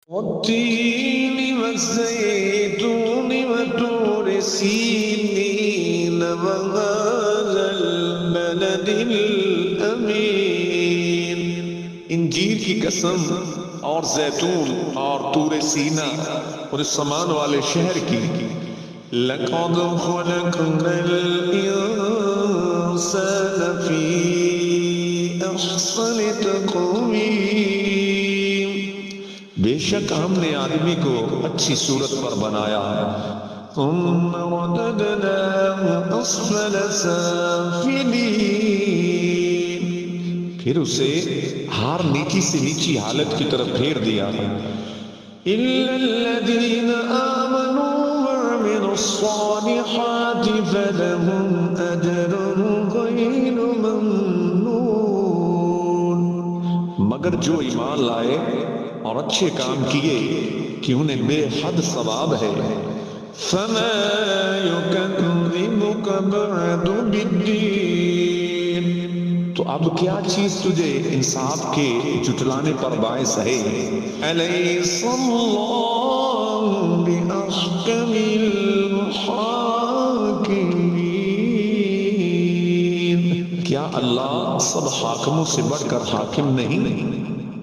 والتين والزيتون وطور سينين وهذا البلد الأمين. انجیر کی قسم اور زیتون اور طور سینا اور اس سامان والے شہر کی. لَقَدْ خَلَقْنَا الْإِنسَانَ فِي أَحْسَنِ تَقْوِيمٍ. بے شک ہم نے آدمی کو اچھی صورت پر بنایا. ثُمَّ رَدَدْنَاهُ أَسْفَلَ سَافِلِينَ. پھر اسے ہار نیچی سے نیچی حالت کی طرف پھیر دیا. إِلَّا الَّذِينَ آمَنُوا وَعَمِلُوا الصَّالِحَاتِ فَلَهُمْ أَجْرٌ غَيْرُ مَمْنُونٍ. مگر جو ایمان لائے اور اچھے کام کیے کہ انہیں بے حد ثواب ہے. فَمَا يُكَذِّبُكَ بَعْدُ بِالدِّينِ. تو اب کیا چیز تجھے انصاف کے جھٹلانے پر باعث ہے. أَلَيْسَ اللَّهُ بِأَحْكَمِ الْحَاكِمِينَ. کیا اللہ سب حاکموں سے بڑھ کر حاکم نہیں؟